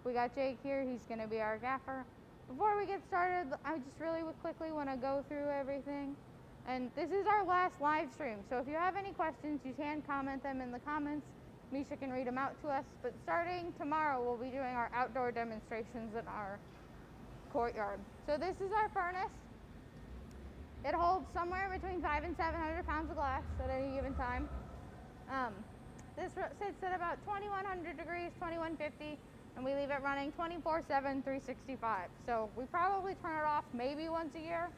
We got Jake here, he's gonna be our gaffer. Before we get started, I just really quickly wanna go through everything. And this is our last live stream, so if you have any questions, you can comment them in the comments. Misha can read them out to us, but starting tomorrow, we'll be doing our outdoor demonstrations in our courtyard. So this is our furnace. It holds somewhere between 500 and 700 pounds of glass at any given time. This sits at about 2100 degrees, 2150, and we leave it running 24/7, 365. So we probably turn it off maybe once a year,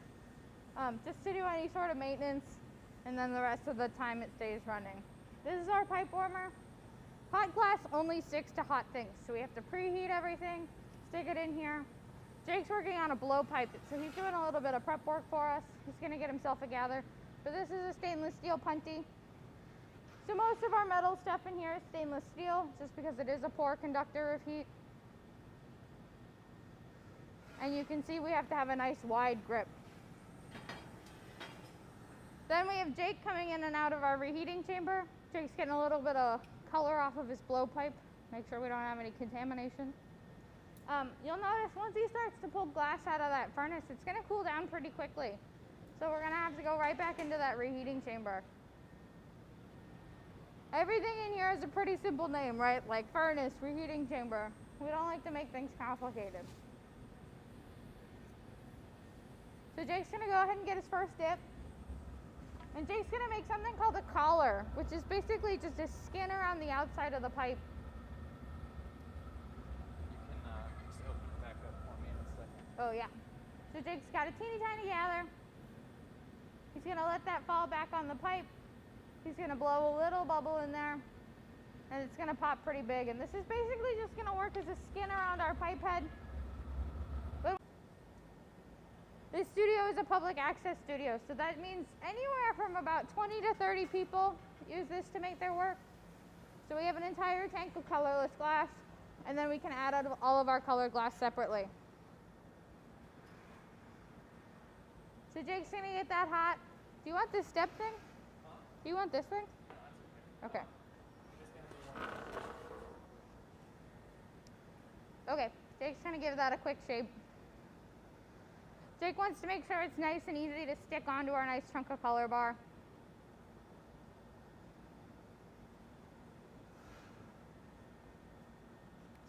just to do any sort of maintenance, and then the rest of the time it stays running. This is our pipe warmer. Hot glass only sticks to hot things, so we have to preheat everything, stick it in here. Jake's working on a blowpipe, so he's doing a little bit of prep work for us. He's gonna get himself a gather. But this is a stainless steel punty. So most of our metal stuff in here is stainless steel, just because it is a poor conductor of heat. And you can see we have to have a nice wide grip. Then we have Jake coming in and out of our reheating chamber. Jake's getting a little bit of color off of his blowpipe, make sure we don't have any contamination. You'll notice once he starts to pull glass out of that furnace, it's gonna cool down pretty quickly. So we're gonna have to go right back into that reheating chamber. Everything in here is a pretty simple name, right? Like furnace, reheating chamber. We don't like to make things complicated. So Jake's gonna go ahead and get his first dip. And Jake's gonna make something called a collar, which is basically just a skin around the outside of the pipe. You can just open it back up for me in a second. Oh yeah. So Jake's got a teeny tiny gather. He's gonna let that fall back on the pipe. He's gonna blow a little bubble in there, and it's gonna pop pretty big. And this is basically just gonna work as a skin around our pipe head. This studio is a public access studio, so that means anywhere from about 20 to 30 people use this to make their work. So we have an entire tank of colorless glass, and then we can add out of all of our colored glass separately. So Jake's gonna get that hot. Do you want this step thing? Do you want this thing? Okay. Okay, Jake's gonna give that a quick shape. Jake wants to make sure it's nice and easy to stick onto our nice chunk of color bar.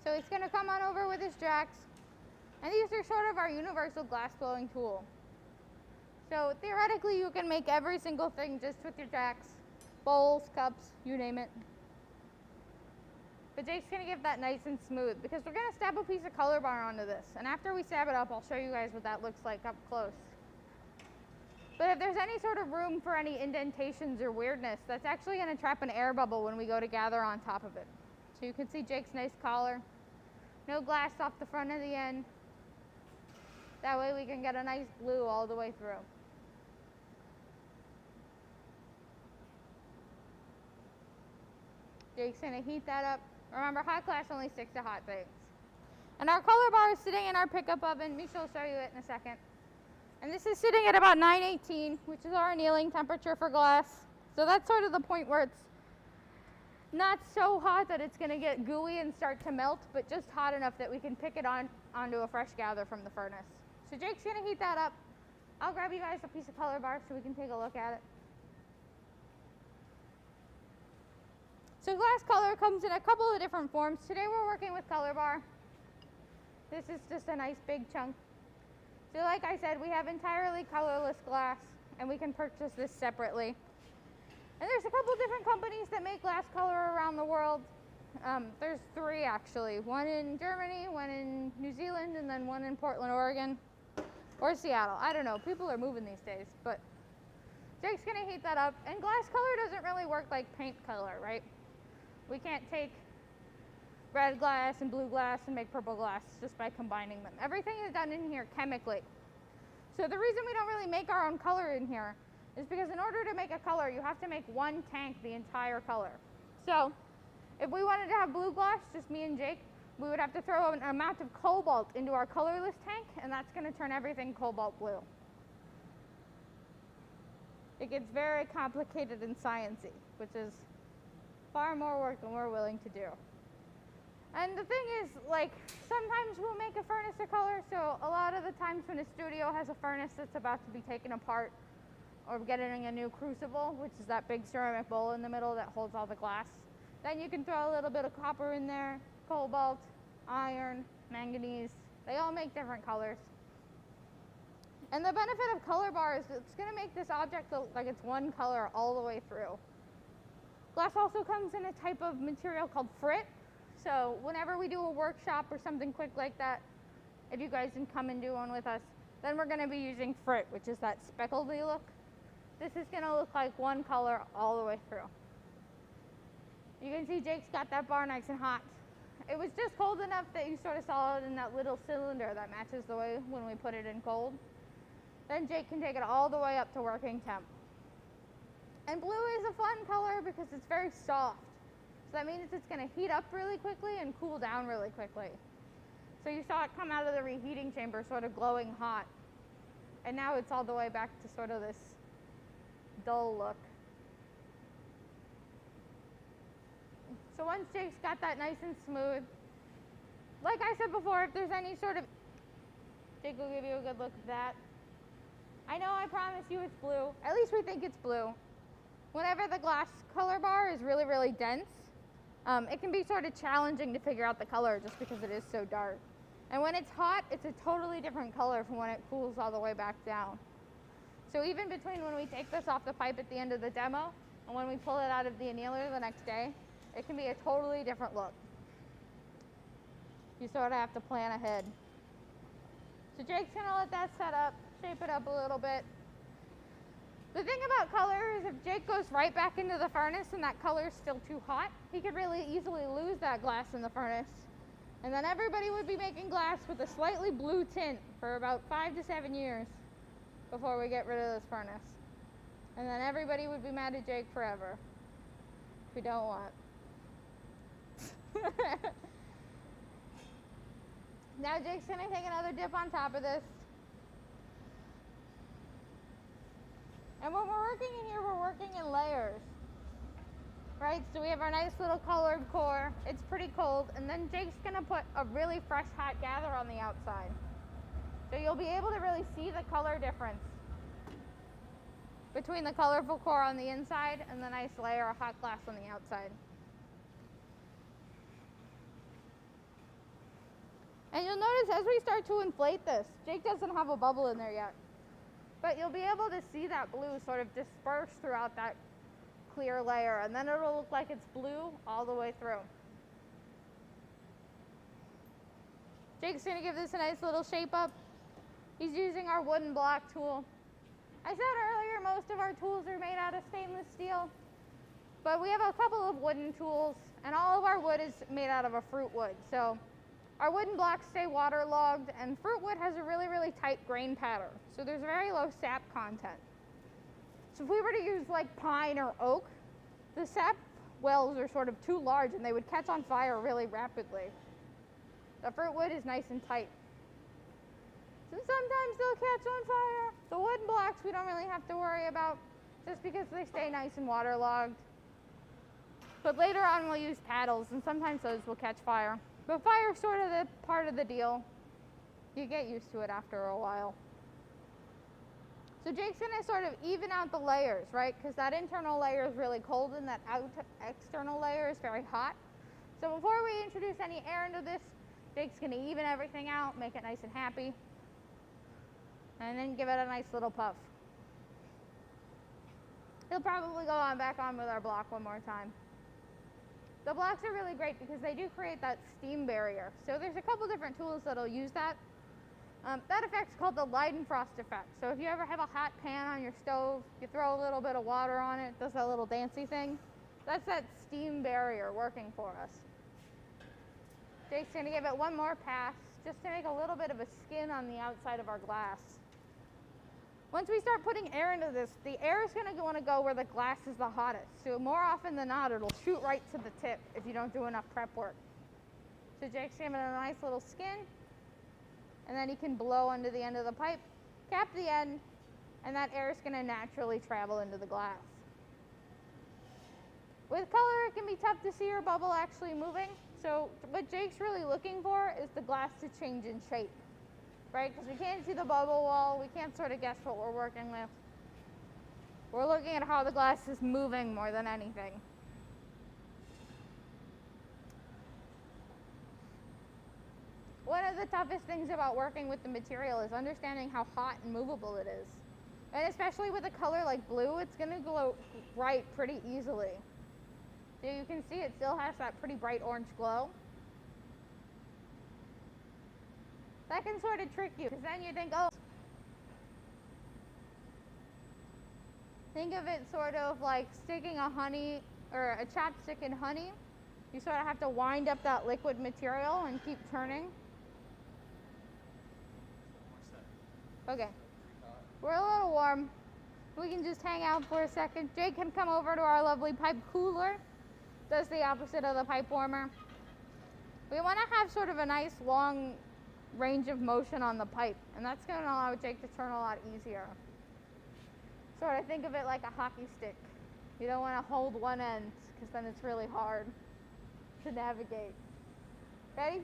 So he's gonna come on over with his jacks. And these are sort of our universal glass blowing tool. So theoretically, you can make every single thing just with your jacks. Bowls, cups, you name it. But Jake's gonna give that nice and smooth because we're gonna stab a piece of color bar onto this. And after we stab it up, I'll show you guys what that looks like up close. But if there's any sort of room for any indentations or weirdness, that's actually gonna trap an air bubble when we go to gather on top of it. So you can see Jake's nice collar. No glass off the front of the end. That way we can get a nice blue all the way through. Jake's gonna heat that up. Remember, hot glass only sticks to hot things. And our color bar is sitting in our pickup oven. Misha will show you it in a second. And this is sitting at about 918, which is our annealing temperature for glass. So that's sort of the point where it's not so hot that it's gonna get gooey and start to melt, but just hot enough that we can pick it onto a fresh gather from the furnace. So Jake's gonna heat that up. I'll grab you guys a piece of color bar so we can take a look at it. So glass color comes in a couple of different forms. Today we're working with color bar. This is just a nice big chunk. So like I said, we have entirely colorless glass, and we can purchase this separately. And there's a couple different companies that make glass color around the world. There's 3 actually. One in Germany, one in New Zealand, and then one in Portland, Oregon. Or Seattle. I don't know. People are moving these days. But Jake's gonna heat that up. And glass color doesn't really work like paint color, right? We can't take red glass and blue glass and make purple glass just by combining them. Everything is done in here chemically. So the reason we don't really make our own color in here is because in order to make a color, you have to make one tank the entire color. So if we wanted to have blue glass, just me and Jake, we would have to throw an amount of cobalt into our colorless tank, and that's going to turn everything cobalt blue. It gets very complicated and sciencey, which is far more work than we're willing to do. And the thing is, like, sometimes we'll make a furnace a color, so a lot of the times when a studio has a furnace that's about to be taken apart or getting a new crucible, which is that big ceramic bowl in the middle that holds all the glass, then you can throw a little bit of copper in there, cobalt, iron, manganese. They all make different colors. And the benefit of color bar is it's going to make this object look like it's one color all the way through. Glass also comes in a type of material called frit. So whenever we do a workshop or something quick like that, if you guys can come and do one with us, then we're going to be using frit, which is that speckledy look. This is going to look like one color all the way through. You can see Jake's got that bar nice and hot. It was just cold enough that you sort of saw it in that little cylinder that matches the way when we put it in cold. Then Jake can take it all the way up to working temp. And blue is a fun color because it's very soft. So that means it's going to heat up really quickly and cool down really quickly. So you saw it come out of the reheating chamber sort of glowing hot. And now it's all the way back to sort of this dull look. So once Jake's got that nice and smooth, like I said before, if there's any sort of, Jake will give you a good look at that. I know I promised you it's blue. At least we think it's blue. Whenever the glass color bar is really, really dense, it can be sort of challenging to figure out the color just because it is so dark. And when it's hot, it's a totally different color from when it cools all the way back down. So even between when we take this off the pipe at the end of the demo and when we pull it out of the annealer the next day, it can be a totally different look. You sort of have to plan ahead. So Jake's gonna let that set up, shape it up a little bit. The thing about color is if Jake goes right back into the furnace and that color is still too hot, he could really easily lose that glass in the furnace. And then everybody would be making glass with a slightly blue tint for about 5 to 7 years before we get rid of this furnace. And then everybody would be mad at Jake forever, which we don't want. Now Jake's gonna take another dip on top of this. And when we're working in here, we're working in layers, right? So we have our nice little colored core. It's pretty cold. And then Jake's gonna put a really fresh hot gather on the outside. So you'll be able to really see the color difference between the colorful core on the inside and the nice layer of hot glass on the outside. And you'll notice as we start to inflate this, Jake doesn't have a bubble in there yet. But you'll be able to see that blue sort of disperse throughout that clear layer, and then it'll look like it's blue all the way through. Jake's gonna give this a nice little shape up. He's using our wooden block tool. I said earlier most of our tools are made out of stainless steel, but we have a couple of wooden tools, and all of our wood is made out of a fruit wood. So our wooden blocks stay waterlogged, and fruit wood has a really, really tight grain pattern. So there's very low sap content. So if we were to use like pine or oak, the sap wells are sort of too large and they would catch on fire really rapidly. The fruit wood is nice and tight. So sometimes they'll catch on fire. The wooden blocks we don't really have to worry about just because they stay nice and waterlogged. But later on we'll use paddles, and sometimes those will catch fire. But fire's sort of the part of the deal. You get used to it after a while. So Jake's gonna sort of even out the layers, right? Because that internal layer is really cold and that external layer is very hot. So before we introduce any air into this, Jake's gonna even everything out, make it nice and happy, and then give it a nice little puff. He'll probably go on back on with our block one more time. The blocks are really great because they do create that steam barrier. So there's a couple different tools that'll use that. That effect's called the Leidenfrost effect. So if you ever have a hot pan on your stove, you throw a little bit of water on it, does that little dancey thing. That's that steam barrier working for us. Jake's gonna give it one more pass just to make a little bit of a skin on the outside of our glass. Once we start putting air into this, the air is gonna wanna go where the glass is the hottest. So more often than not, it'll shoot right to the tip if you don't do enough prep work. So Jake's giving it a nice little skin, and then he can blow under the end of the pipe, cap the end, and that air is gonna naturally travel into the glass. With color, it can be tough to see your bubble actually moving, So what Jake's really looking for is the glass to change in shape, right? Because we can't see the bubble wall, we can't sort of guess what we're working with. We're looking at how the glass is moving more than anything. One of the toughest things about working with the material is understanding how hot and movable it is. And especially with a color like blue, it's going to glow bright pretty easily. So you can see it still has that pretty bright orange glow. That can sort of trick you, because then you think, oh, think of it sort of like sticking a honey or a chapstick in honey. You sort of have to wind up that liquid material and keep turning. Okay, we're a little warm. We can just hang out for a second. Jake can come over to our lovely pipe cooler. Does the opposite of the pipe warmer. We want to have sort of a nice long range of motion on the pipe, and that's going to allow Jake to turn a lot easier. Sort of think of it like a hockey stick. You don't want to hold one end, because then it's really hard to navigate. Ready?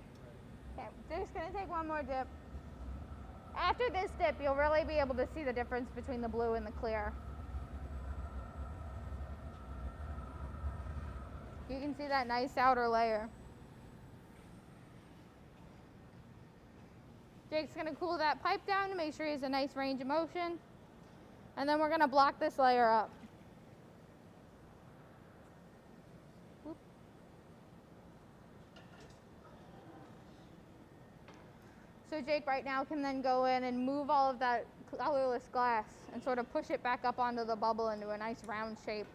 Okay, Jake's going to take one more dip. After this dip, you'll really be able to see the difference between the blue and the clear. You can see that nice outer layer. Jake's going to cool that pipe down to make sure he has a nice range of motion. And then we're going to block this layer up. Whoop. So Jake right now can then go in and move all of that colorless glass and sort of push it back up onto the bubble into a nice round shape.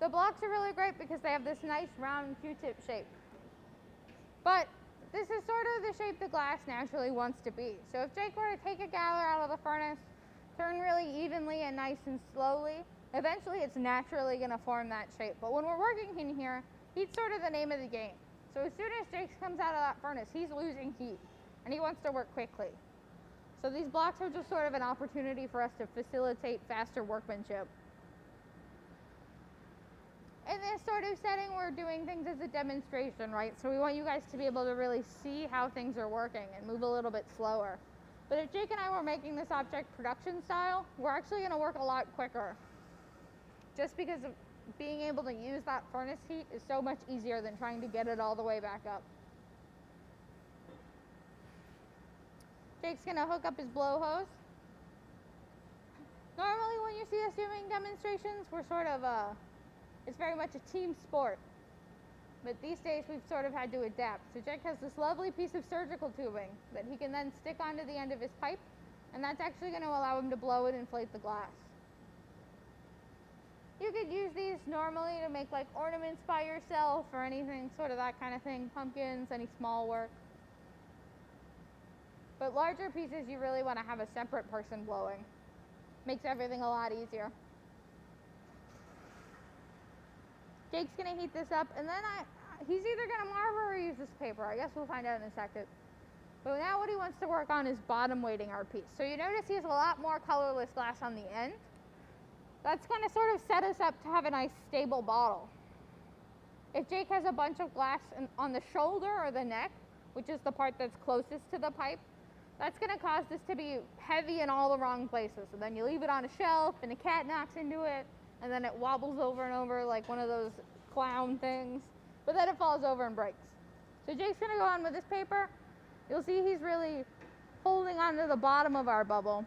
The blocks are really great because they have this nice round Q-tip shape. But this is sort of the shape the glass naturally wants to be. So if Jake were to take a gather out of the furnace, turn really evenly and nice and slowly, eventually it's naturally going to form that shape. But when we're working in here, heat's sort of the name of the game. So as soon as Jake comes out of that furnace, he's losing heat, and he wants to work quickly. So these blocks are just sort of an opportunity for us to facilitate faster workmanship. In this sort of setting, we're doing things as a demonstration, right? So we want you guys to be able to really see how things are working and move a little bit slower. But if Jake and I were making this object production style, we're actually going to work a lot quicker. Just because of being able to use that furnace heat is so much easier than trying to get it all the way back up. Jake's going to hook up his blow hose. Normally when you see us doing demonstrations, we're sort of it's very much a team sport. But these days we've sort of had to adapt. So Jake has this lovely piece of surgical tubing that he can then stick onto the end of his pipe, and that's actually going to allow him to blow and inflate the glass. You could use these normally to make like ornaments by yourself or anything, sort of that kind of thing, pumpkins, any small work. But larger pieces you really want to have a separate person blowing. Makes everything a lot easier. Jake's going to heat this up, and then he's either going to marble or use this paper. I guess we'll find out in a second. But now what he wants to work on is bottom weighting our piece. So you notice he has a lot more colorless glass on the end. That's going to sort of set us up to have a nice stable bottle. If Jake has a bunch of glass on the shoulder or the neck, which is the part that's closest to the pipe, that's going to cause this to be heavy in all the wrong places. So then you leave it on a shelf and a cat knocks into it, and then it wobbles over and over like one of those clown things, but then it falls over and breaks. So Jake's going to go on with this paper. You'll see he's really holding onto the bottom of our bubble.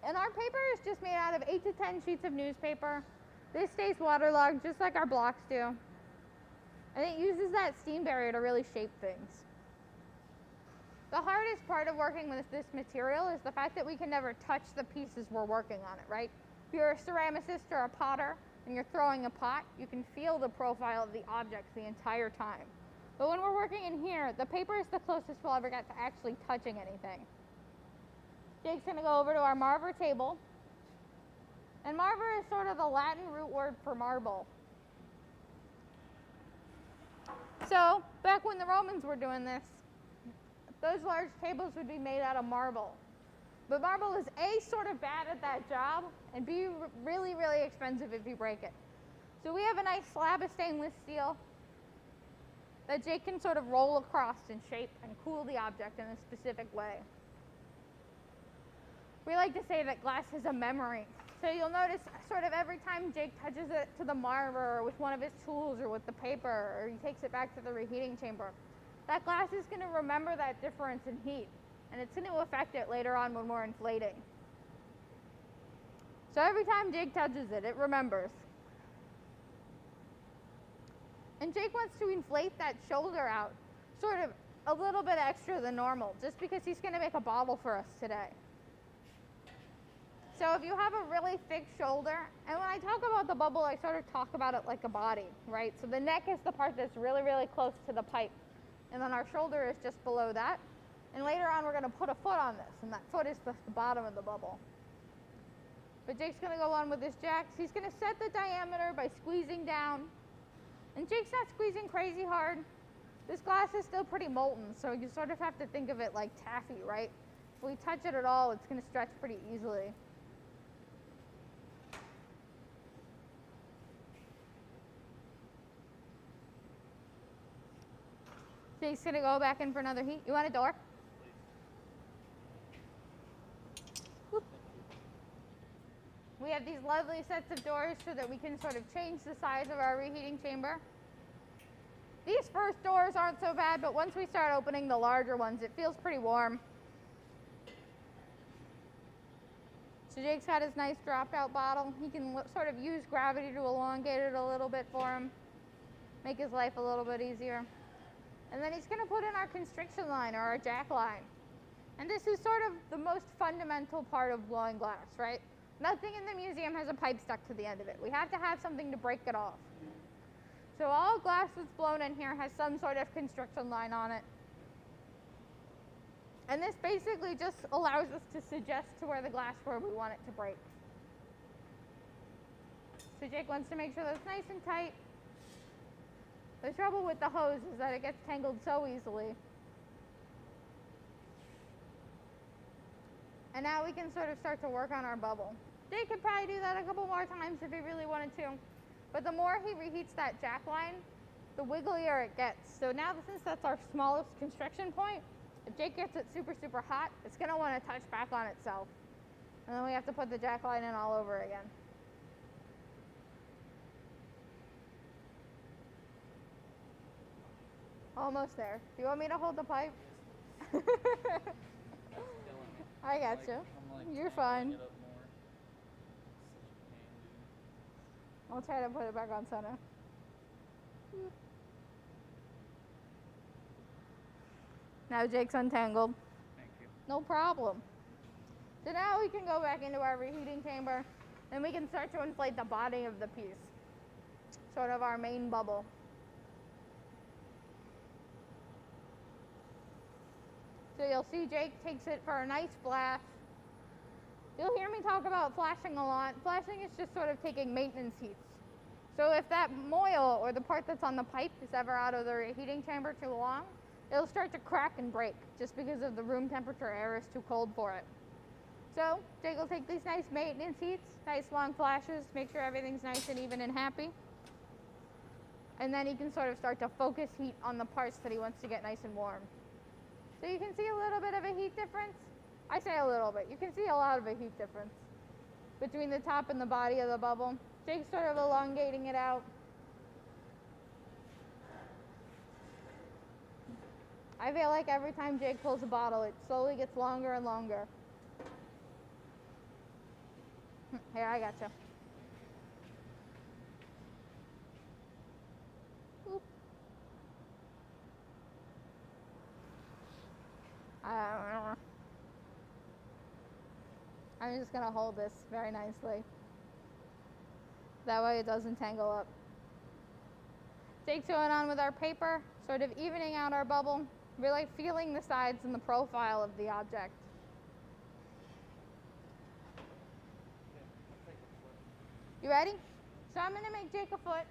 And our paper is just made out of 8 to 10 sheets of newspaper. This stays waterlogged just like our blocks do. And it uses that steam barrier to really shape things. The hardest part of working with this material is the fact that we can never touch the pieces we're working on it, right? If you're a ceramicist or a potter and you're throwing a pot, you can feel the profile of the objects the entire time. But when we're working in here, the paper is the closest we'll ever get to actually touching anything. Jake's going to go over to our marver table. And marver is sort of the Latin root word for marble. So, back when the Romans were doing this, those large tables would be made out of marble. But marble is A, sort of bad at that job, and B, really, really expensive if you break it. So we have a nice slab of stainless steel that Jake can sort of roll across and shape and cool the object in a specific way. We like to say that glass has a memory. So you'll notice sort of every time Jake touches it to the marver or with one of his tools or with the paper, or he takes it back to the reheating chamber, that glass is going to remember that difference in heat, and it's going to affect it later on when we're inflating. So every time Jake touches it, it remembers. And Jake wants to inflate that shoulder out sort of a little bit extra than normal, just because he's going to make a bottle for us today. So if you have a really thick shoulder, and when I talk about the bubble, I sort of talk about it like a body, right? So the neck is the part that's really, really close to the pipe, and then our shoulder is just below that. And later on, we're going to put a foot on this, and that foot is the bottom of the bubble. But Jake's going to go on with his jacks. He's going to set the diameter by squeezing down. And Jake's not squeezing crazy hard. This glass is still pretty molten, so you sort of have to think of it like taffy, right? If we touch it at all, it's going to stretch pretty easily. Jake's going to go back in for another heat. You want a door? We have these lovely sets of doors so that we can sort of change the size of our reheating chamber. These first doors aren't so bad, but once we start opening the larger ones, it feels pretty warm. So Jake's got his nice dropped out bottle. He can sort of use gravity to elongate it a little bit for him, make his life a little bit easier. And then he's going to put in our constriction line or our jack line. And this is sort of the most fundamental part of blowing glass, right? Nothing in the museum has a pipe stuck to the end of it. We have to have something to break it off. So all glass that's blown in here has some sort of constriction line on it. And this basically just allows us to suggest to where the glass where we want it to break. So Jake wants to make sure that it's nice and tight. The trouble with the hose is that it gets tangled so easily. And now we can sort of start to work on our bubble. Jake could probably do that a couple more times if he really wanted to. But the more he reheats that jack line, the wigglier it gets. So now since that's our smallest constriction point, if Jake gets it super, super hot, it's going to want to touch back on itself. And then we have to put the jack line in all over again. Almost there. Do you want me to hold the pipe? I got you. You're fine. I'll try to put it back on center. Now Jake's untangled. Thank you. No problem. So now we can go back into our reheating chamber and we can start to inflate the body of the piece. Sort of our main bubble. So you'll see Jake takes it for a nice flash. You'll hear me talk about flashing a lot. Flashing is just sort of taking maintenance heats. So if that moil or the part that's on the pipe is ever out of the reheating chamber too long, it'll start to crack and break just because of the room temperature air is too cold for it. So Jake will take these nice maintenance heats, nice long flashes, make sure everything's nice and even and happy. And then he can sort of start to focus heat on the parts that he wants to get nice and warm. So you can see a little bit of a heat difference. I say a little bit. You can see a lot of a heat difference between the top and the body of the bubble. Jake's sort of elongating it out. I feel like every time Jake pulls a bottle, it slowly gets longer and longer. Here, I gotcha. Oop. I'm just gonna hold this very nicely. That way it doesn't tangle up. Jake's going on with our paper, sort of evening out our bubble, really feeling the sides and the profile of the object. You ready? So I'm gonna make Jake a foot.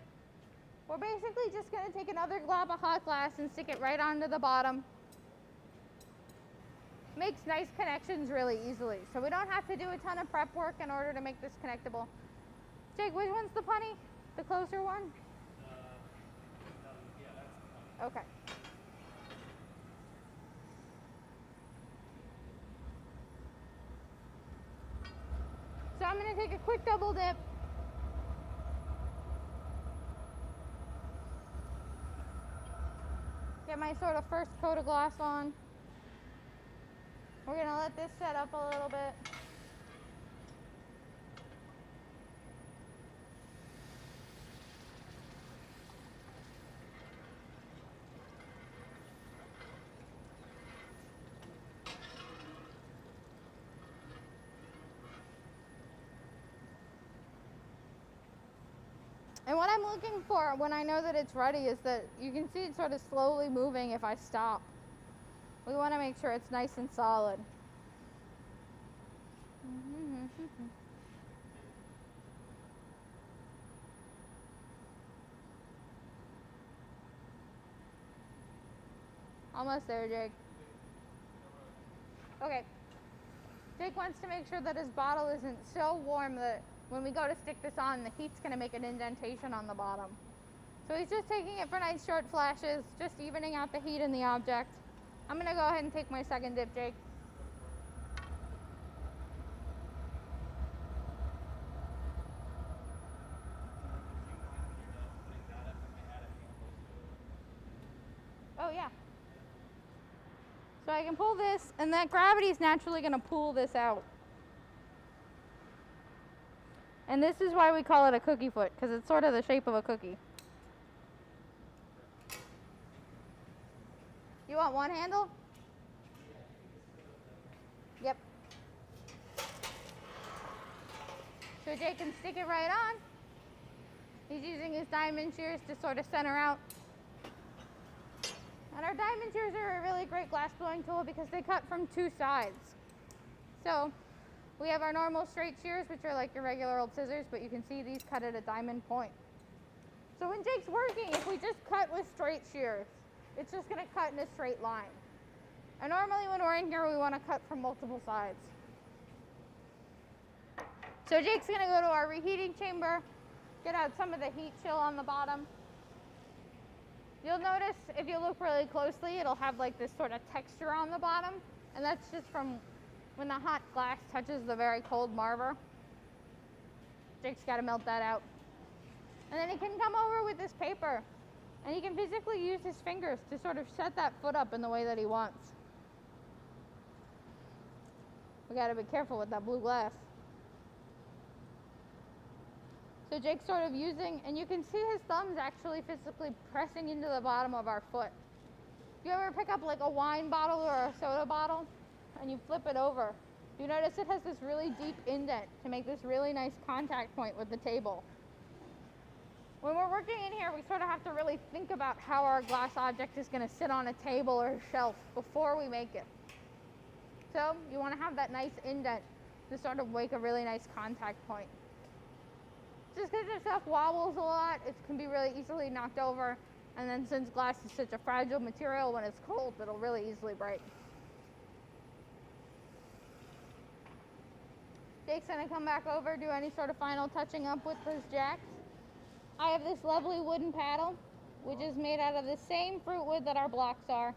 We're basically just gonna take another glob of hot glass and stick it right onto the bottom. Makes nice connections really easily. So we don't have to do a ton of prep work in order to make this connectable. Jake, which one's the punny? The closer one? Yeah, that's Okay. So I'm going to take a quick double dip. Get my sort of first coat of glass on. We're going to let this set up a little bit. And what I'm looking for when I know that it's ready is that you can see it sort of slowly moving if I stop. We want to make sure it's nice and solid. Almost there, Jake. Okay. Jake wants to make sure that his bottle isn't so warm that when we go to stick this on, the heat's going to make an indentation on the bottom. So he's just taking it for nice short flashes, just evening out the heat in the object. I'm going to go ahead and take my second dip, Jake. Oh, yeah. So I can pull this, and that gravity is naturally going to pull this out. And this is why we call it a cookie foot, because it's sort of the shape of a cookie. You want one handle? Yep. So Jake can stick it right on. He's using his diamond shears to sort of center out. And our diamond shears are a really great glass blowing tool because they cut from two sides. So we have our normal straight shears, which are like your regular old scissors, but you can see these cut at a diamond point. So when Jake's working, if we just cut with straight shears, it's just going to cut in a straight line. And normally when we're in here, we want to cut from multiple sides. So Jake's going to go to our reheating chamber, get out some of the heat chill on the bottom. You'll notice if you look really closely, it'll have like this sort of texture on the bottom, and that's just from when the hot glass touches the very cold marble. Jake's got to melt that out. And then he can come over with this paper, and he can physically use his fingers to sort of set that foot up in the way that he wants. We got to be careful with that blue glass. So Jake's sort of using, and you can see his thumbs actually physically pressing into the bottom of our foot. If you ever pick up like a wine bottle or a soda bottle and you flip it over, you notice it has this really deep indent to make this really nice contact point with the table. When we're working in here, we sort of have to really think about how our glass object is going to sit on a table or a shelf before we make it. So you want to have that nice indent to sort of make a really nice contact point. Just because this stuff wobbles a lot, it can be really easily knocked over. And then since glass is such a fragile material, when it's cold, it'll really easily break. Jake's gonna come back over, do any sort of final touching up with those jacks. I have this lovely wooden paddle, which is made out of the same fruit wood that our blocks are.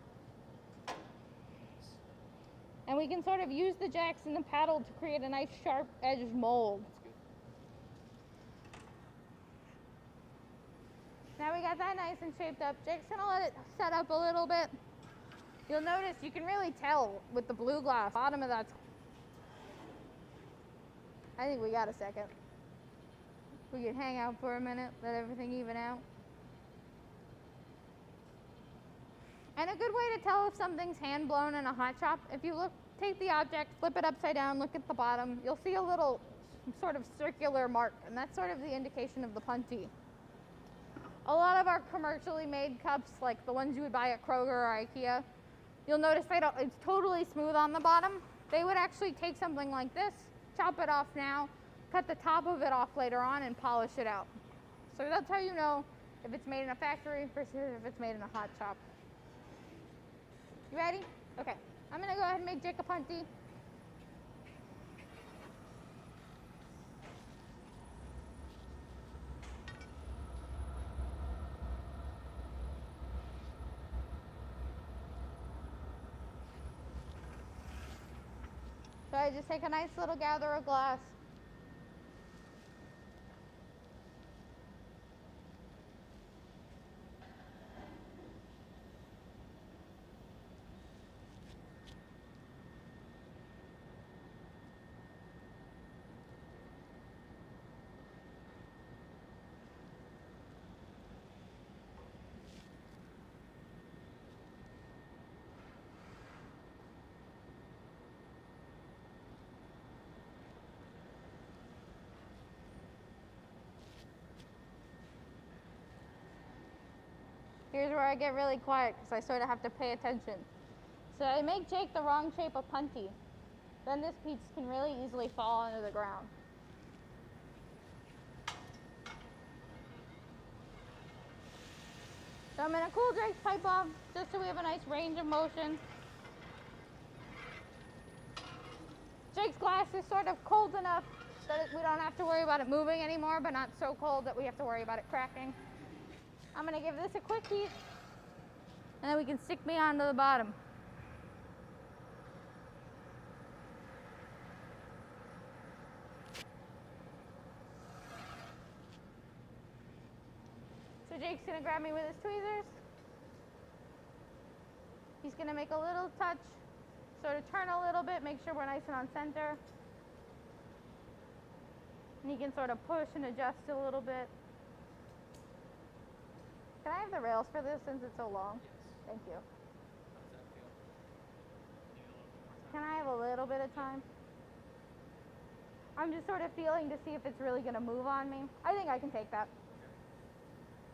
And we can sort of use the jacks and the paddle to create a nice sharp edged mold. Now we got that nice and shaped up. Jake's gonna let it set up a little bit. You'll notice you can really tell with the blue glass, bottom of that's. I think we got a second. We can hang out for a minute, let everything even out. And a good way to tell if something's hand blown in a hot shop, if you look, take the object, flip it upside down, look at the bottom, you'll see a little sort of circular mark, and that's sort of the indication of the puntee. A lot of our commercially made cups, like the ones you would buy at Kroger or IKEA, you'll notice it's totally smooth on the bottom. They would actually take something like this, chop it off now, cut the top of it off later on, and polish it out. So that's how you know if it's made in a factory versus if it's made in a hot shop. You ready? Okay. I'm gonna go ahead and make Jake a puntee. So I just take a nice little gather of glass. Here's where I get really quiet because I sort of have to pay attention. So I make Jake the wrong shape of punty. Then this piece can really easily fall onto the ground. So I'm going to cool Jake's pipe off just so we have a nice range of motion. Jake's glass is sort of cold enough that we don't have to worry about it moving anymore, but not so cold that we have to worry about it cracking. I'm going to give this a quick heat, and then we can stick me onto the bottom. So Jake's going to grab me with his tweezers. He's going to make a little touch, sort of turn a little bit, make sure we're nice and on center. And he can sort of push and adjust a little bit. Can I have the rails for this since it's so long? Yes. Thank you. How does that feel? Need a little bit more time? Can I have a little bit of time? I'm just sort of feeling to see if it's really going to move on me. I think I can take that.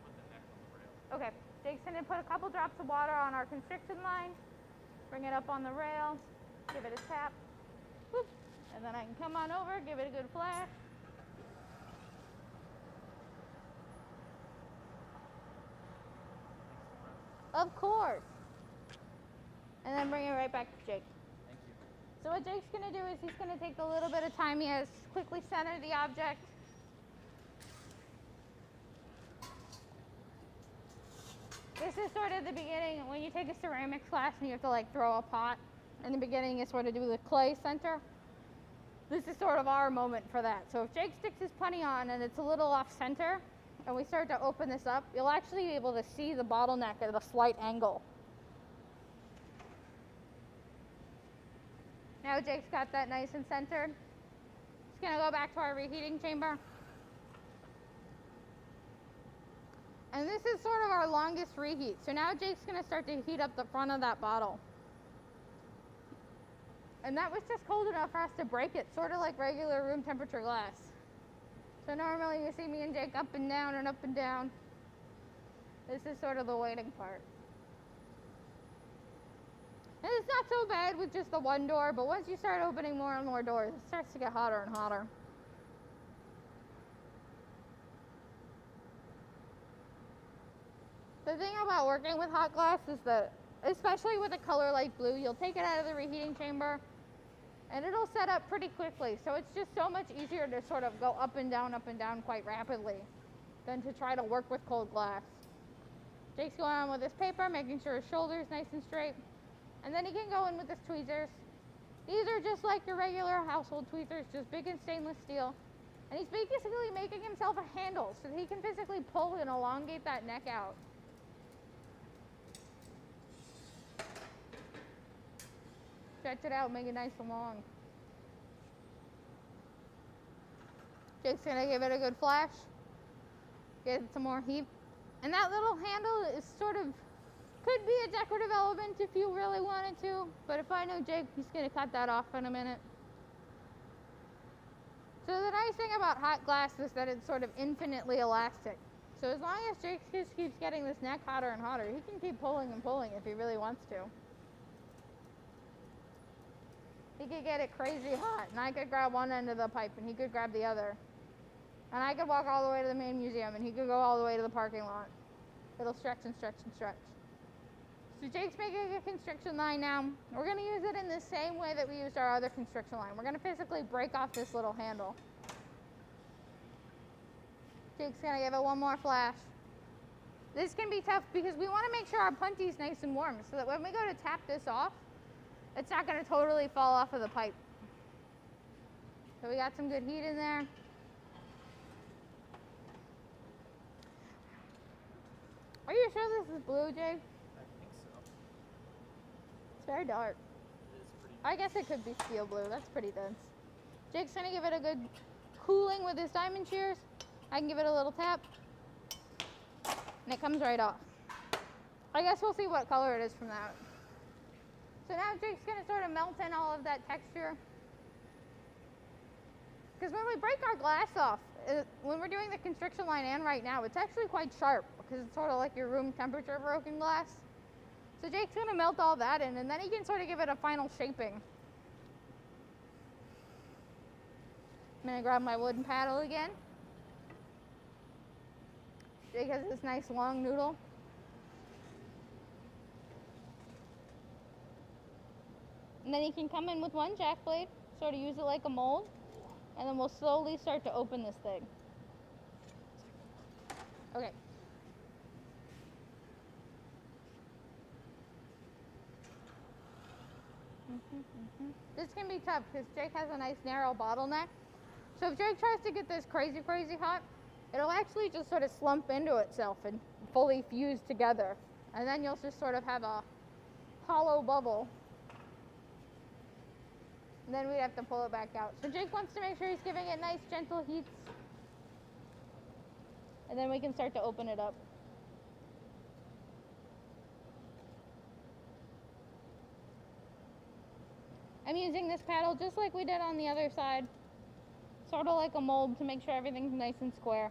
Put the neck on the rail. Okay, Jake's going to put a couple drops of water on our constriction line, bring it up on the rail, give it a tap, whoop, and then I can come on over, give it a good flash. Of course. And then bring it right back to Jake. Thank you. So what Jake's going to do is he's going to take the little bit of time he has, quickly center the object. This is sort of the beginning when you take a ceramics class and you have to like throw a pot. In the beginning is sort of do the clay center. This is sort of our moment for that. So if Jake sticks his punny on and it's a little off center, and we start to open this up, you'll actually be able to see the bottleneck at a slight angle. Now Jake's got that nice and centered. Just gonna go back to our reheating chamber. And this is sort of our longest reheat. So now Jake's gonna start to heat up the front of that bottle. And that was just cold enough for us to break it, sort of like regular room temperature glass. So normally you see me and Jake up and down and up and down. This is sort of the waiting part. And it's not so bad with just the one door, but once you start opening more and more doors, it starts to get hotter and hotter. The thing about working with hot glass is that, especially with a color like blue, you'll take it out of the reheating chamber and it'll set up pretty quickly. So it's just so much easier to sort of go up and down quite rapidly than to try to work with cold glass. Jake's going on with his paper, making sure his shoulder is nice and straight. And then he can go in with his tweezers. These are just like your regular household tweezers, just big and stainless steel. And he's basically making himself a handle so that he can physically pull and elongate that neck out. Stretch it out, make it nice and long. Jake's gonna give it a good flash, get some more heat. And that little handle is sort of, could be a decorative element if you really wanted to, but if I know Jake, he's gonna cut that off in a minute. So the nice thing about hot glass is that it's sort of infinitely elastic. So as long as Jake just keeps getting this neck hotter and hotter, he can keep pulling and pulling if he really wants to. He could get it crazy hot, and I could grab one end of the pipe, and he could grab the other. And I could walk all the way to the main museum, and he could go all the way to the parking lot. It'll stretch and stretch and stretch. So Jake's making a constriction line now. We're going to use it in the same way that we used our other constriction line. We're going to physically break off this little handle. Jake's going to give it one more flash. This can be tough because we want to make sure our punty's nice and warm so that when we go to tap this off, it's not going to totally fall off of the pipe. So we got some good heat in there. Are you sure this is blue, Jake? I think so. It's very dark. It is pretty. I guess it could be steel blue. That's pretty dense. Jake's gonna give it a good cooling with his diamond shears. I can give it a little tap. And it comes right off. I guess we'll see what color it is from that. So now Jake's gonna sort of melt in all of that texture. Because when we break our glass off, when we're doing the constriction line and right now, it's actually quite sharp because it's sort of like your room temperature broken glass. So Jake's gonna melt all that in and then he can sort of give it a final shaping. I'm gonna grab my wooden paddle again. Jake has this nice long noodle. And then he can come in with one jack blade, sort of use it like a mold, and then we'll slowly start to open this thing. Okay. This can be tough because Jake has a nice narrow bottleneck. So if Jake tries to get this crazy, crazy hot, it'll actually just sort of slump into itself and fully fuse together. And then you'll just sort of have a hollow bubble. And then we'd have to pull it back out. So Jake wants to make sure he's giving it nice, gentle heats. And then we can start to open it up. I'm using this paddle just like we did on the other side. Sort of like a mold to make sure everything's nice and square.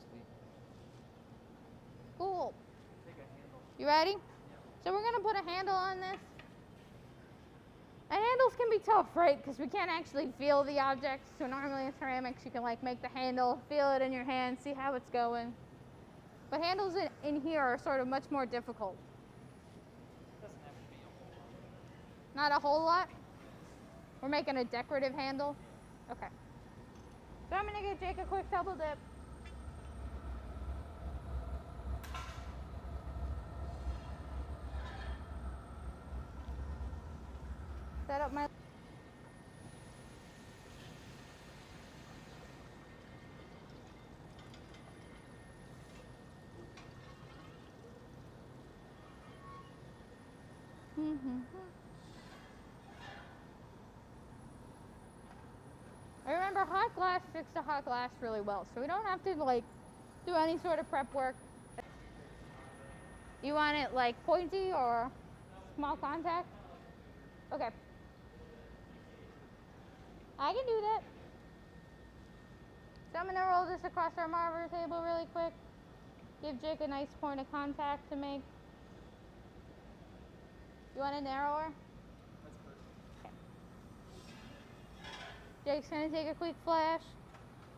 Sweet. Cool. Take a handle. You ready? Yep. So we're gonna put a handle on this. And handles can be tough, right? Because we can't actually feel the object. So normally in ceramics, you can like make the handle, feel it in your hand, see how it's going. But handles in here are sort of much more difficult. Doesn't have to be a whole lot. Not a whole lot. We're making a decorative handle. Okay. So I'm gonna give Jake a quick double dip. Set up my I remember hot glass sticks to hot glass really well, so we don't have to like do any sort of prep work. You want it like pointy or small contact? Okay. I can do that. So I'm gonna roll this across our marble table really quick. Give Jake a nice point of contact to make. You want it narrower? That's perfect. Jake's gonna take a quick flash.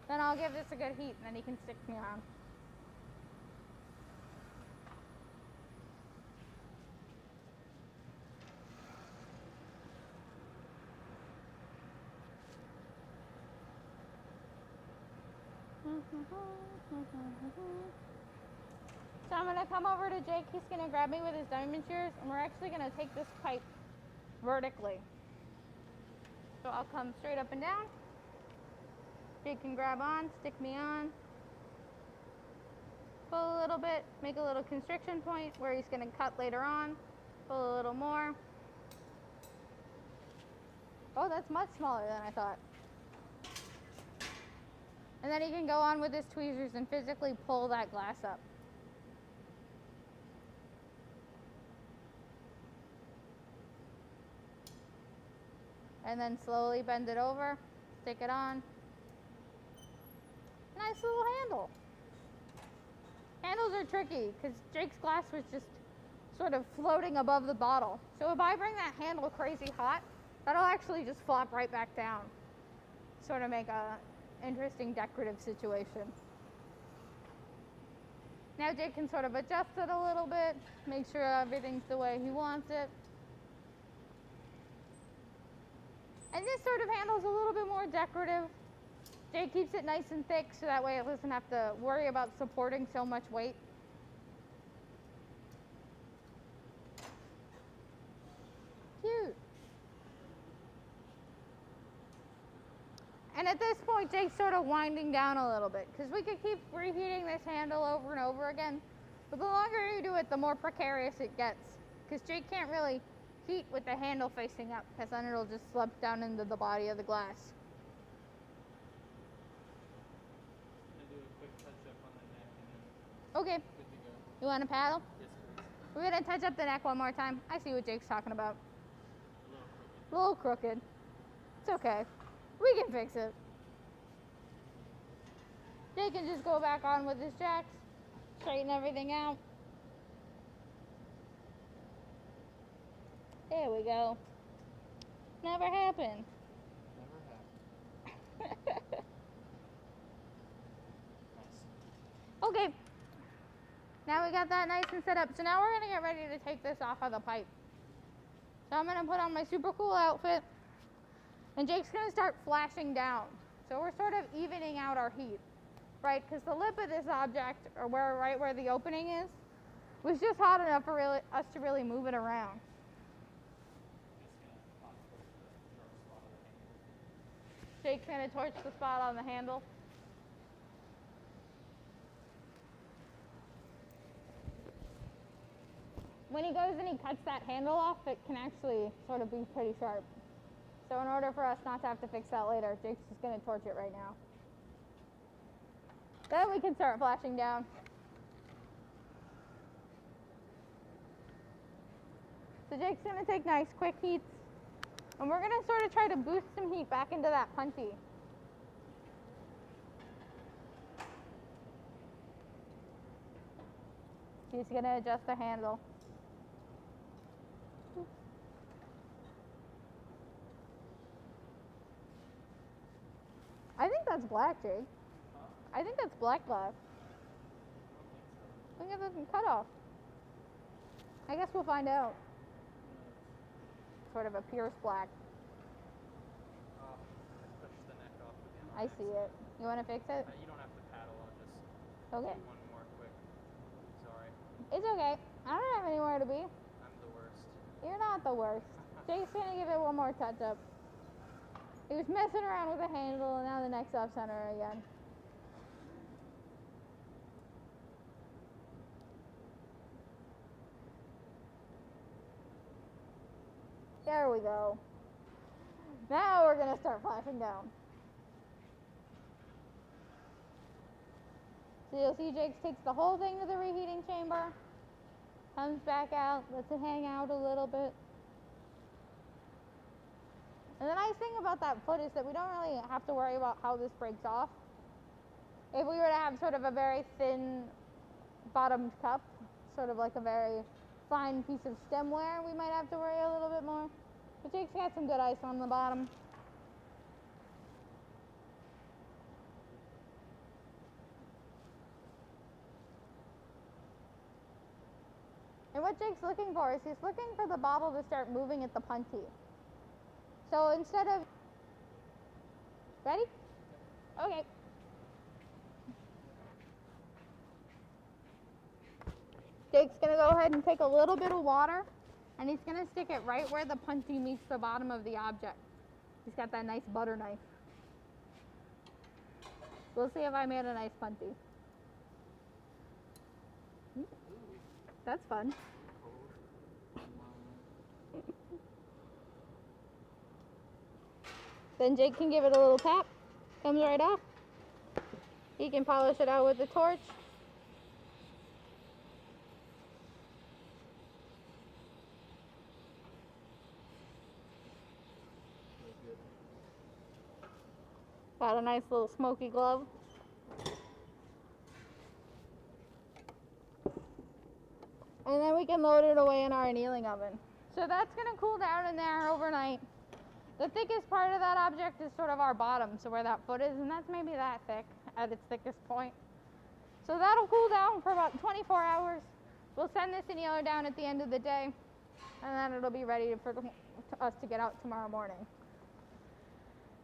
Then I'll give this a good heat and then he can stick me on. So I'm gonna come over to Jake. He's gonna grab me with his diamond shears and we're actually gonna take this pipe vertically. So I'll come straight up and down. Jake can grab on, stick me on. Pull a little bit, make a little constriction point where he's gonna cut later on. Pull a little more. Oh, that's much smaller than I thought. And then he can go on with his tweezers and physically pull that glass up. And then slowly bend it over, stick it on. Nice little handle. Handles are tricky because Jake's glass was just sort of floating above the bottle. So if I bring that handle crazy hot, that'll actually just flop right back down. Sort of make a interesting decorative situation. Now Jake can sort of adjust it a little bit, make sure everything's the way he wants it. And this sort of handle is a little bit more decorative. Jake keeps it nice and thick so that way it doesn't have to worry about supporting so much weight. Cute. And at this point, Jake's sort of winding down a little bit because we could keep reheating this handle over and over again. But the longer you do it, the more precarious it gets because Jake can't really heat with the handle facing up because then it'll just slip down into the body of the glass. I'm gonna do a quick touch up on the neck and then Okay, good to go. you want to paddle? Yes, please. We're going to touch up the neck one more time. I see what Jake's talking about. A little crooked. A little crooked. It's okay. We can fix it. Jake can just go back on with his jacks, straighten everything out. There we go. Never happened. Never happened. Nice. Okay. Now we got that nice and set up. So now we're going to get ready to take this off of the pipe. So I'm going to put on my super cool outfit. And Jake's going to start flashing down. So we're sort of evening out our heat, right? Because the lip of this object, or right where the opening is, was just hot enough for us to really move it around. Jake's going to torch the spot on the handle. When he goes and he cuts that handle off, it can actually sort of be pretty sharp. So in order for us not to have to fix that later, Jake's just going to torch it right now. Then we can start flashing down. So Jake's going to take nice quick heats. And we're going to sort of try to boost some heat back into that punchy. He's going to adjust the handle. I think that's black, Jake. Huh? I think that's black glass. Look at the cutoff. I guess we'll find out. Sort of a pierce black. Oh, I pushed the neck off again. I see it. You want to fix it? You don't have to paddle. I'll just Okay. do one more quick. Sorry. It's okay. I don't have anywhere to be. I'm the worst. You're not the worst. Jake's gonna give it one more touch up. He was messing around with the handle and now the neck's off center again. There we go. Now we're gonna start flashing down. So you'll see Jake takes the whole thing to the reheating chamber, comes back out, lets it hang out a little bit. And the nice thing about that foot is that we don't really have to worry about how this breaks off. If we were to have sort of a very thin bottomed cup, sort of like a very fine piece of stemware, we might have to worry a little bit more. But Jake's got some good ice on the bottom. And what Jake's looking for is he's looking for the bottle to start moving at the puntee. So instead of, ready? Okay. Jake's gonna go ahead and take a little bit of water and he's gonna stick it right where the puntee meets the bottom of the object. He's got that nice butter knife. We'll see if I made a nice puntee. That's fun. Then Jake can give it a little tap. Comes right off. He can polish it out with the torch. Got a nice little smoky glove. And then we can load it away in our annealing oven. So that's going to cool down in there overnight. The thickest part of that object is sort of our bottom, so where that foot is, and that's maybe that thick at its thickest point. So that'll cool down for about 24 hours. We'll send this annealer down at the end of the day, and then it'll be ready for us to get out tomorrow morning.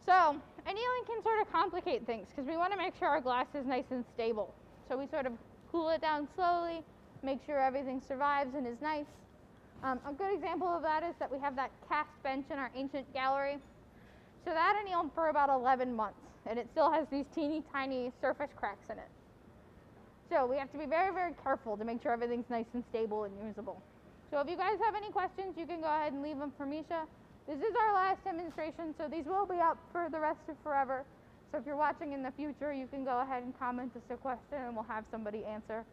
So annealing can sort of complicate things because we want to make sure our glass is nice and stable. So we sort of cool it down slowly, make sure everything survives and is nice. A good example of that is that we have that cast bench in our ancient gallery. So that annealed for about 11 months. and it still has these teeny tiny surface cracks in it. So we have to be very, very careful to make sure everything's nice and stable and usable. So if you guys have any questions, you can go ahead and leave them for Misha. This is our last demonstration, so these will be up for the rest of forever. So if you're watching in the future, you can go ahead and comment us a question and we'll have somebody answer.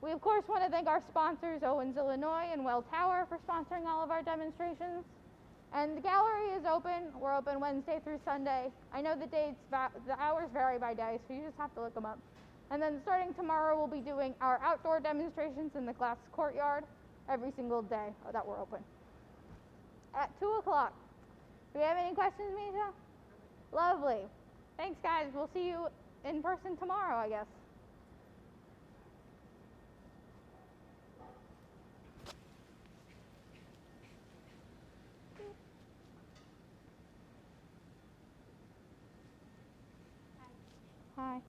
We, of course, want to thank our sponsors, Owens, Illinois and Well Tower, for sponsoring all of our demonstrations. And the gallery is open. We're open Wednesday through Sunday. I know the dates, the hours vary by day, so you just have to look them up. And then starting tomorrow, we'll be doing our outdoor demonstrations in the glass courtyard every single day that we're open. At 2 o'clock. Do we have any questions, Misha? Lovely. Thanks, guys. We'll see you in person tomorrow, I guess. Hi.